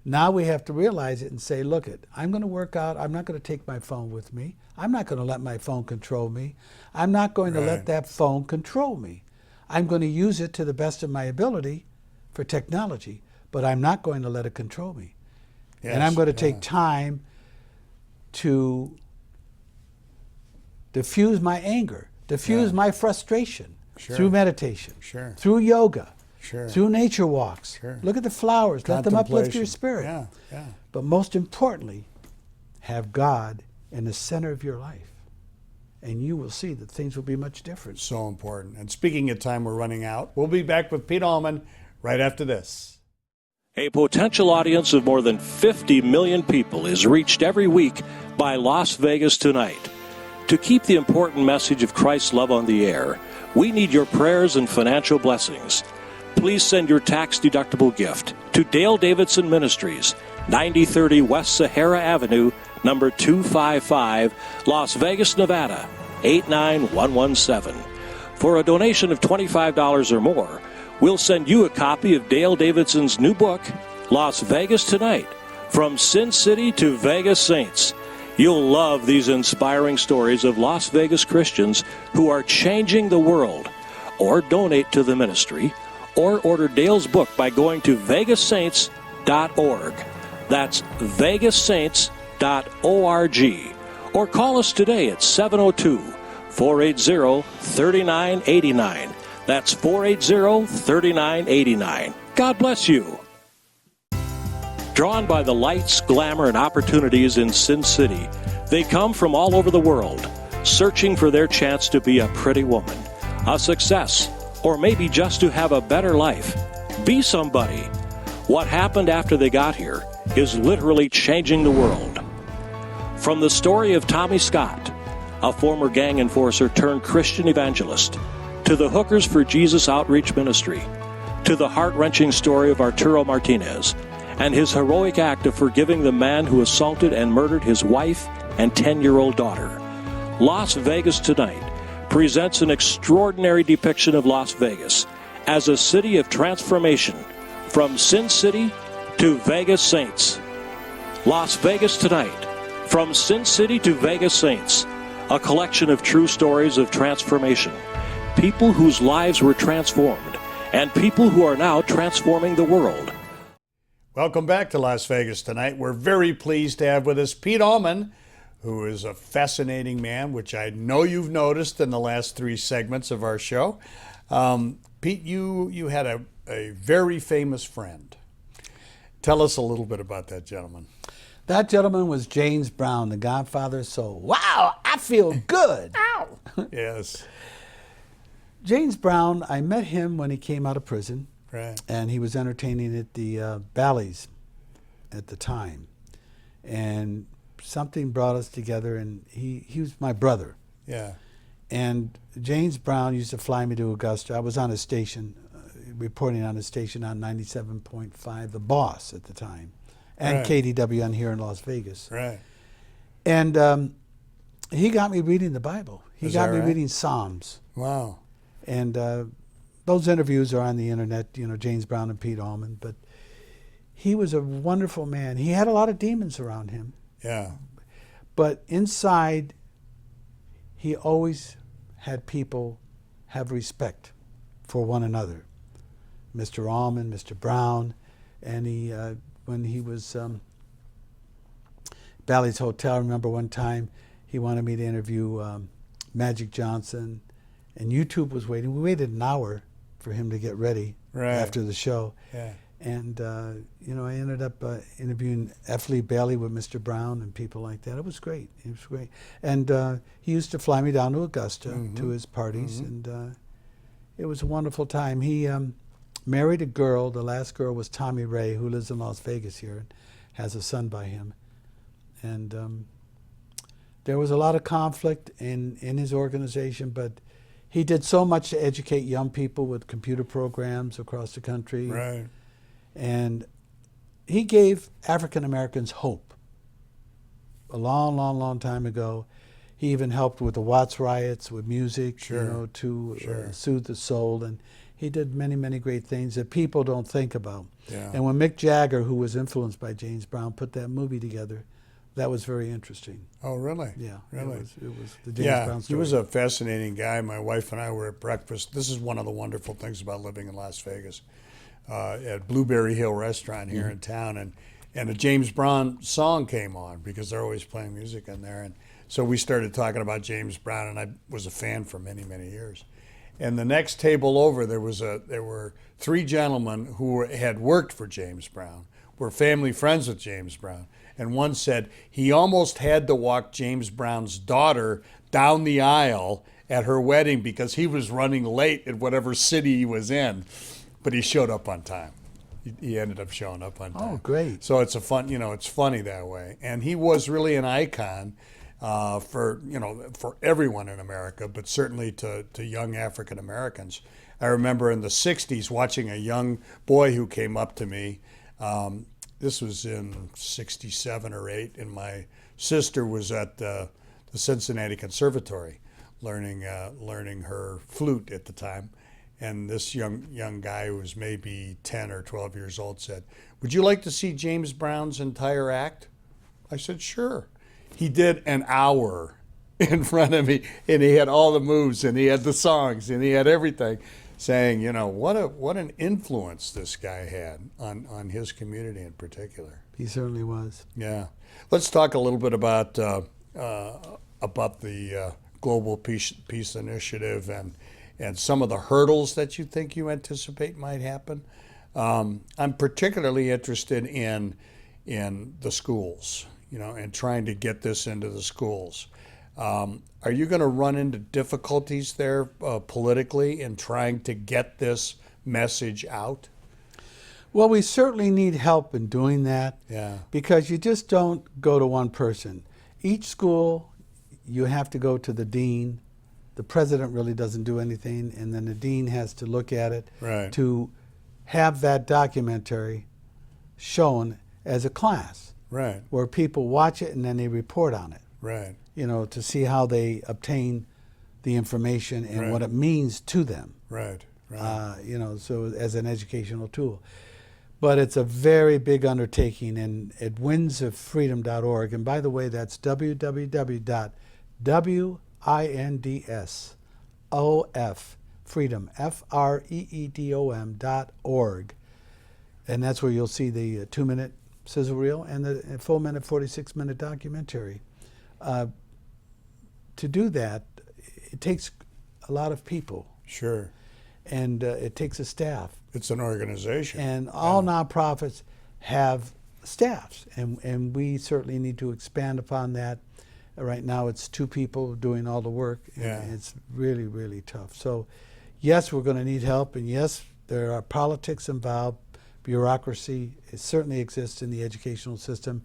Now we have to realize it and say, look, I'm going to work out. I'm not going to take my phone with me. I'm not going to let my phone control me. I'm not going to let that phone control me. I'm going to use it to the best of my ability for technology, but I'm not going to let it control me. And I'm going to take time to diffuse my anger, diffuse my frustration through meditation, through yoga, through nature walks. Look at the flowers. Let them uplift your spirit. But most importantly, have God in the center of your life. And you will see that things will be much different. So important. And speaking of time, we're running out. We'll be back with Pete Allman right after this. A potential audience of more than 50 million people is reached every week by Las Vegas Tonight. To keep the important message of Christ's love on the air, we need your prayers and financial blessings. Please send your tax-deductible gift to Dale Davidson Ministries, 9030 West Sahara Avenue, number 255, Las Vegas, Nevada, 89117. For a donation of $25 or more, we'll send you a copy of Dale Davidson's new book, Las Vegas Tonight, From Sin City to Vegas Saints. You'll love these inspiring stories of Las Vegas Christians who are changing the world. Or donate to the ministry, or order Dale's book by going to vegassaints.org. That's vegassaints.org. Or call us today at 702-480-3989. That's 480-3989. God bless you. Drawn by the lights, glamour, and opportunities in Sin City, they come from all over the world, searching for their chance to be a pretty woman, a success, or maybe just to have a better life. Be somebody. What happened after they got here is literally changing the world. From the story of Tommy Scott, a former gang enforcer turned Christian evangelist, to the Hookers for Jesus Outreach Ministry, to the heart-wrenching story of Arturo Martinez and his heroic act of forgiving the man who assaulted and murdered his wife and 10-year-old daughter. Las Vegas Tonight presents an extraordinary depiction of Las Vegas as a city of transformation, from Sin City to Vegas Saints. Las Vegas Tonight, From Sin City to Vegas Saints, a collection of true stories of transformation, people whose lives were transformed, and people who are now transforming the world. Welcome back to Las Vegas Tonight. We're very pleased to have with us Pete Allman, who is a fascinating man, which I know you've noticed in the last 3 segments of our show. Pete, you had a very famous friend. Tell us a little bit about that gentleman. That gentleman was James Brown, the Godfather of Soul. Wow, I feel good. Ow! Yes. James Brown, I met him when he came out of prison. Right. And he was entertaining at the Bally's at the time. And something brought us together, and he was my brother. Yeah. And James Brown used to fly me to Augusta. I was on a station, reporting on a station on 97.5, The Boss at the time, and Right. KDWN here in Las Vegas. Right. And he got me reading the Bible. He Is got that me right? reading Psalms. Wow. And those interviews are on the internet, James Brown and Pete Allman. But he was a wonderful man. He had a lot of demons around him. Yeah. But inside, he always had people have respect for one another. Mr. Allman, Mr. Brown, and he, when he was Bally's Hotel, I remember one time he wanted me to interview Magic Johnson, and YouTube was waiting. We waited an hour for him to get ready after the show. Yeah. And, I ended up interviewing F. Lee Bailey with Mr. Brown and people like that. It was great. It was great. And he used to fly me down to Augusta to his parties, and it was a wonderful time. He married a girl. The last girl was Tommy Ray, who lives in Las Vegas here and has a son by him. And there was a lot of conflict in his organization, but he did so much to educate young people with computer programs across the country. Right. And he gave African Americans hope. A long, long, long time ago, he even helped with the Watts riots with music, Sure. to soothe the soul. And he did many, many great things that people don't think about. Yeah. And when Mick Jagger, who was influenced by James Brown, put that movie together, that was very interesting. Oh, really? Yeah, Really? It was the James Brown He story. was a fascinating guy. My wife and I were at breakfast. This is one of the wonderful things about living in Las Vegas, at Blueberry Hill Restaurant here in town, and a James Brown song came on because they're always playing music in there, and so we started talking about James Brown, and I was a fan for many, many years. And the next table over, there were 3 gentlemen who had worked for James Brown, were family friends with James Brown. And one said he almost had to walk James Brown's daughter down the aisle at her wedding because he was running late at whatever city he was in, but he showed up on time. He ended up showing up on time. Oh, great. So it's it's funny that way. And he was really an icon for everyone in America, but certainly to young African Americans. I remember in the 60s watching a young boy who came up to me. This was in 67 or 8, and my sister was at the Cincinnati Conservatory learning her flute at the time. And this young guy who was maybe 10 or 12 years old said, "Would you like to see James Brown's entire act?" I said, "Sure." He did an hour in front of me, and he had all the moves, and he had the songs, and he had everything, saying, what an influence this guy had on his community in particular. He certainly was. Yeah. Let's talk a little bit about the Global Peace Initiative and some of the hurdles that you think you anticipate might happen. I'm particularly interested in the schools, and trying to get this into the schools. Are you going to run into difficulties there politically in trying to get this message out? Well, we certainly need help in doing that. Yeah. Because you just don't go to one person. Each school, you have to go to the dean. The president really doesn't do anything, and then the dean has to look at it to have that documentary shown as a class, where people watch it and then they report on it, to see how they obtain the information and what it means to them, so as an educational tool. But it's a very big undertaking, and at windsoffreedom.org, and by the way, that's www.windsoffreedom, FREEDOM.org. And that's where you'll see the 2-minute sizzle reel and the full 46-minute documentary. To do that, it takes a lot of people. Sure. And it takes a staff. It's an organization. And all nonprofits have staffs, and we certainly need to expand upon that. Right now it's 2 people doing all the work, and it's really, really tough. So yes, we're going to need help, and yes, there are politics involved, bureaucracy. It certainly exists in the educational system,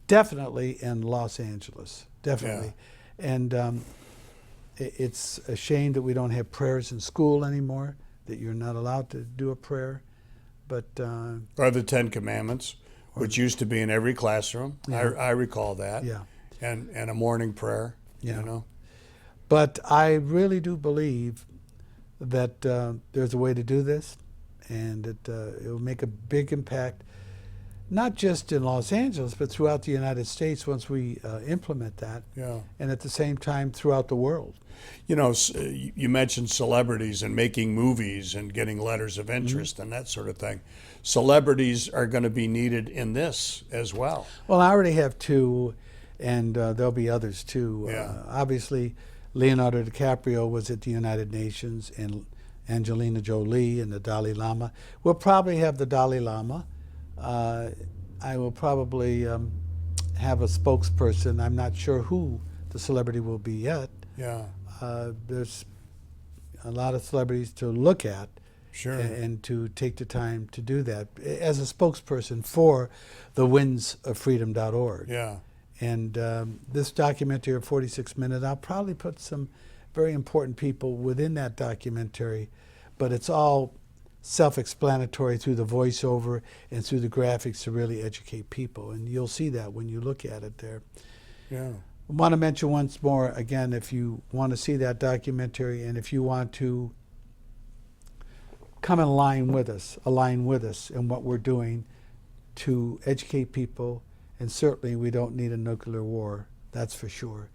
definitely in Los Angeles, definitely. And it's a shame that we don't have prayers in school anymore, that you're not allowed to do a prayer. But or the 10 Commandments, which used to be in every classroom. I recall that. Yeah. And a morning prayer, But I really do believe that there's a way to do this, and it will make a big impact, not just in Los Angeles, but throughout the United States once we implement that, and at the same time throughout the world. You mentioned celebrities and making movies and getting letters of interest and that sort of thing. Celebrities are going to be needed in this as well. Well, I already have 2, and there'll be others too. Obviously, Leonardo DiCaprio was at the United Nations, and Angelina Jolie and the Dalai Lama. We'll probably have the Dalai Lama. I will probably have a spokesperson. I'm not sure who the celebrity will be yet. There's a lot of celebrities to look at, and to take the time to do that as a spokesperson for the windsoffreedom.org. And this documentary of 46 minutes, I'll probably put some very important people within that documentary, but it's all self-explanatory through the voiceover and through the graphics to really educate people. And you'll see that when you look at it there. I want to mention once more, again, if you want to see that documentary and if you want to come in line with us in what we're doing to educate people, and certainly we don't need a nuclear war, that's for sure.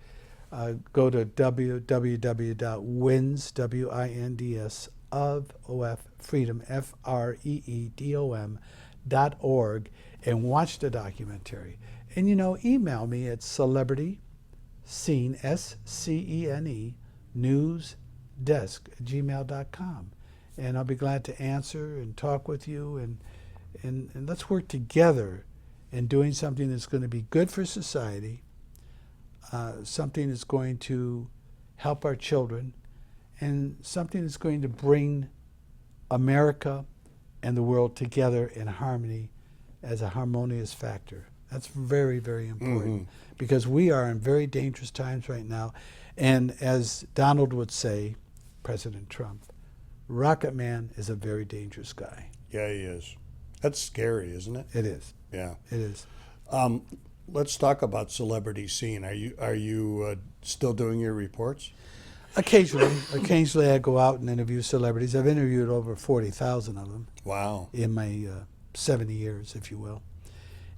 Go to www.winds, W-I-N-D-S, of freedom, FREEDOM.org, and watch the documentary. And email me at celebrity scene, SCENE, newsdesk@gmail.com, and I'll be glad to answer and talk with you, and let's work together in doing something that's going to be good for society, something that's going to help our children, and something that's going to bring America and the world together in harmony as a harmonious factor. That's very, very important, because we are in very dangerous times right now. And as Donald would say, President Trump, Rocket Man is a very dangerous guy. Yeah, he is. That's scary, isn't it? It is. Yeah. It is. Let's talk about Celebrity Scene. Are you still doing your reports? Occasionally I go out and interview celebrities. I've interviewed over 40,000 of them. Wow. In my 70 years, if you will.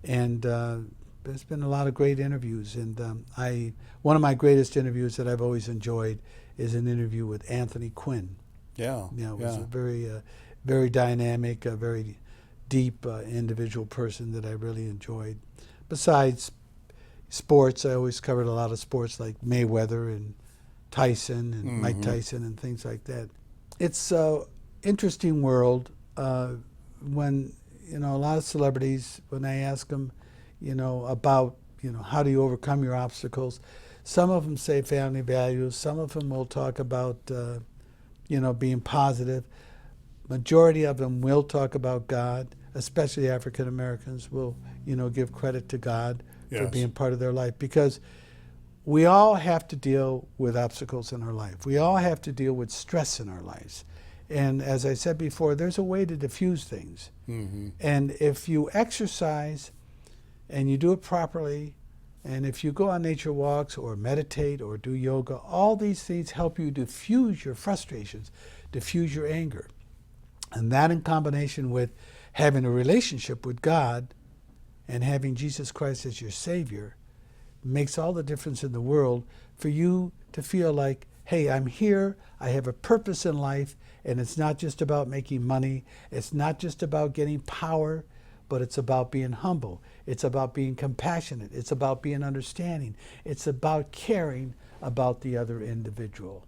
And there's been a lot of great interviews. And one of my greatest interviews that I've always enjoyed is an interview with Anthony Quinn. Yeah. You know, it was a very, very dynamic, very deep individual person that I really enjoyed. Besides sports, I always covered a lot of sports like Mayweather and Tyson and Mike Tyson and things like that. It's an interesting world when, you know, a lot of celebrities, when I ask them, you know, about, you know, how do you overcome your obstacles, some of them say family values, some of them will talk about, you know, being positive. Majority of them will talk about God, especially African Americans will, you know, give credit to God for being part of their life, because we all have to deal with obstacles in our life. We all have to deal with stress in our lives. And as I said before, there's a way to diffuse things. And if you exercise and you do it properly, and if you go on nature walks or meditate or do yoga, all these things help you diffuse your frustrations, diffuse your anger. And that in combination with having a relationship with God and having Jesus Christ as your Savior makes all the difference in the world for you to feel like, hey, I'm here, I have a purpose in life, and it's not just about making money, it's not just about getting power, but it's about being humble, it's about being compassionate, it's about being understanding, it's about caring about the other individual.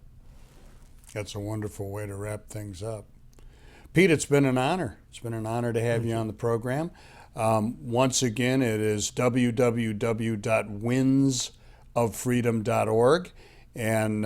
That's a wonderful way to wrap things up. Pete, it's been an honor. It's been an honor to have you on the program. Once again, it is www.windsoffreedom.org, and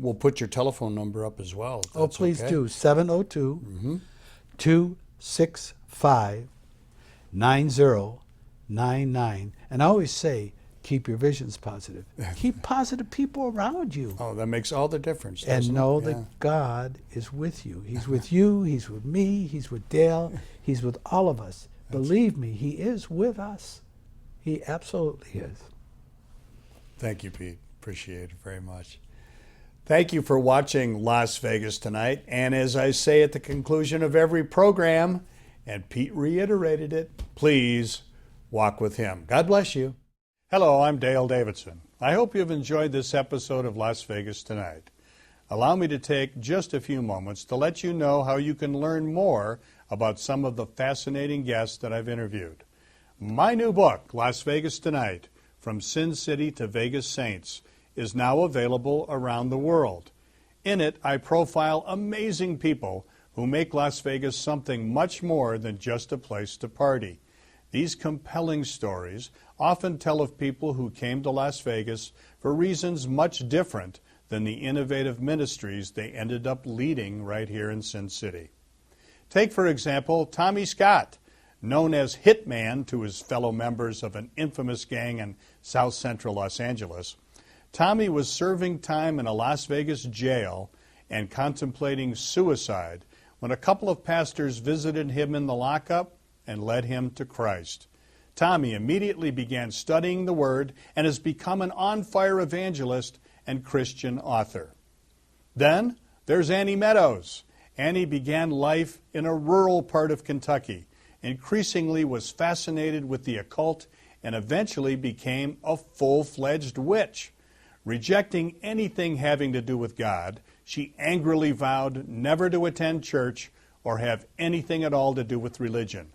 we'll put your telephone number up as well. Oh, please do. 702-265-9099. And I always say, keep your visions positive. Keep positive people around you. Oh, that makes all the difference. And know it? that God is with you. He's with you, He's with me, He's with Dale, He's with all of us. Believe me, He is with us. He absolutely is. Thank you, Pete. Appreciate it very much. Thank you for watching Las Vegas Tonight. And as I say at the conclusion of every program, and Pete reiterated it, please walk with Him. God bless you. Hello, I'm Dale Davidson. I hope you've enjoyed this episode of Las Vegas Tonight. Allow me to take just a few moments to let you know how you can learn more about some of the fascinating guests that I've interviewed. My new book, Las Vegas Tonight, From Sin City to Vegas Saints, is now available around the world. In it, I profile amazing people who make Las Vegas something much more than just a place to party. These compelling stories often tell of people who came to Las Vegas for reasons much different than the innovative ministries they ended up leading right here in Sin City. Take, for example, Tommy Scott, known as Hitman to his fellow members of an infamous gang in South Central Los Angeles. Tommy was serving time in a Las Vegas jail and contemplating suicide when a couple of pastors visited him in the lockup and led him to Christ. Tommy immediately began studying the Word and has become an on-fire evangelist and Christian author. Then there's Annie Meadows. Annie began life in a rural part of Kentucky, increasingly was fascinated with the occult, and eventually became a full-fledged witch. Rejecting anything having to do with God, she angrily vowed never to attend church or have anything at all to do with religion.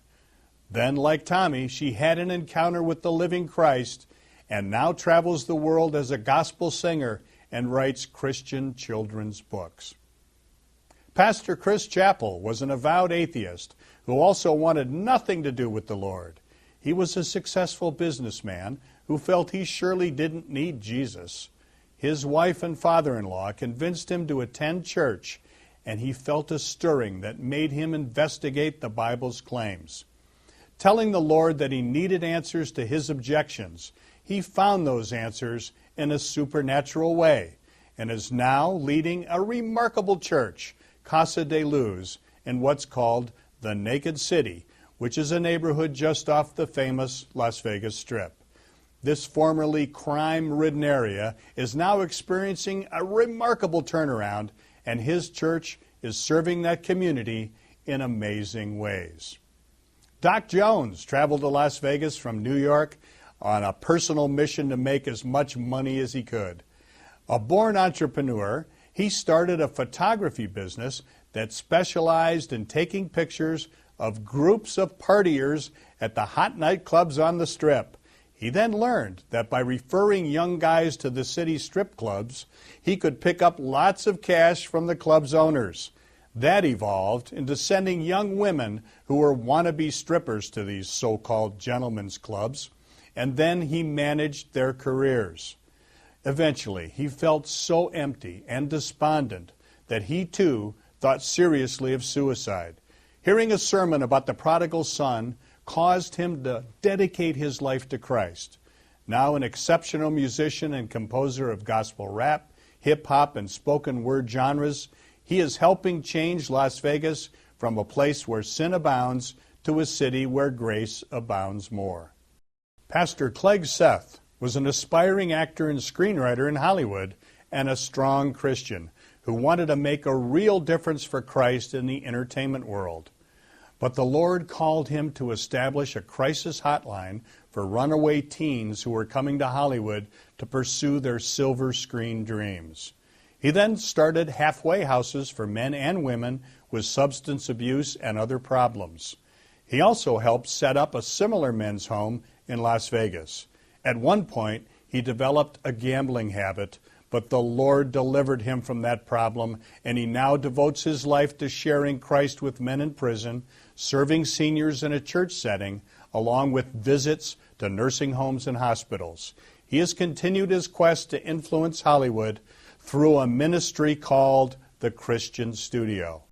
Then, like Tommy, she had an encounter with the living Christ and now travels the world as a gospel singer and writes Christian children's books. Pastor Chris Chappell was an avowed atheist who also wanted nothing to do with the Lord. He was a successful businessman who felt he surely didn't need Jesus. His wife and father-in-law convinced him to attend church, and he felt a stirring that made him investigate the Bible's claims. Telling the Lord that he needed answers to his objections, he found those answers in a supernatural way and is now leading a remarkable church, Casa de Luz, in what's called the Naked City, which is a neighborhood just off the famous Las Vegas Strip. This formerly crime-ridden area is now experiencing a remarkable turnaround, and his church is serving that community in amazing ways. Doc Jones traveled to Las Vegas from New York on a personal mission to make as much money as he could. A born entrepreneur, he started a photography business that specialized in taking pictures of groups of partiers at the hot nightclubs on the Strip. He then learned that by referring young guys to the city strip clubs, he could pick up lots of cash from the club's owners. That evolved into sending young women who were wannabe strippers to these so-called gentlemen's clubs, and then he managed their careers. Eventually, he felt so empty and despondent that he too thought seriously of suicide. Hearing a sermon about the prodigal son caused him to dedicate his life to Christ. Now an exceptional musician and composer of gospel rap, hip-hop, and spoken word genres, he is helping change Las Vegas from a place where sin abounds to a city where grace abounds more. Pastor Clegg Seth was an aspiring actor and screenwriter in Hollywood and a strong Christian who wanted to make a real difference for Christ in the entertainment world. But the Lord called him to establish a crisis hotline for runaway teens who were coming to Hollywood to pursue their silver screen dreams. He then started halfway houses for men and women with substance abuse and other problems. He also helped set up a similar men's home in Las Vegas. At one point, he developed a gambling habit, but the Lord delivered him from that problem, and he now devotes his life to sharing Christ with men in prison, serving seniors in a church setting, along with visits to nursing homes and hospitals. He has continued his quest to influence Hollywood through a ministry called the Christian Studio.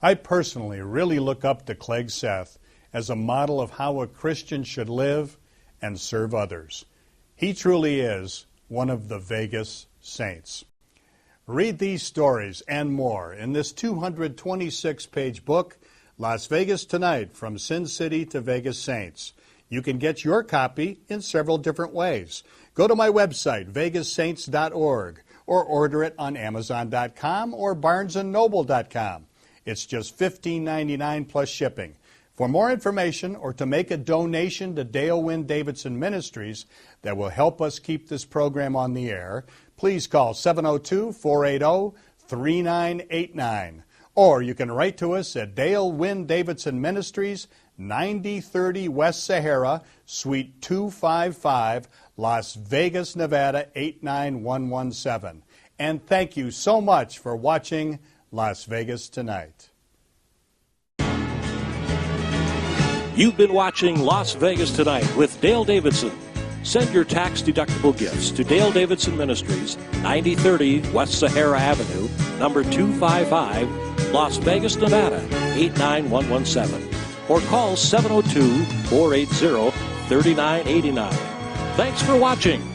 I personally really look up to Clegg Seth as a model of how a Christian should live and serve others. He truly is one of the Vegas saints. Read these stories and more in this 226-page book, Las Vegas Tonight, From Sin City to Vegas Saints. You can get your copy in several different ways. Go to my website, vegassaints.org, or order it on Amazon.com or BarnesandNoble.com. It's just $15.99 plus shipping. For more information or to make a donation to Dale Wynn Davidson Ministries that will help us keep this program on the air, please call 702-480-3989. Or you can write to us at Dale Wynn Davidson Ministries, 9030 West Sahara, Suite 255, Las Vegas, Nevada 89117. And thank you so much for watching Las Vegas Tonight. You've been watching Las Vegas Tonight with Dale Davidson. Send your tax-deductible gifts to Dale Davidson Ministries, 9030 West Sahara Avenue, number 255, Las Vegas, Nevada, 89117. Or call 702-480-3989. Thanks for watching.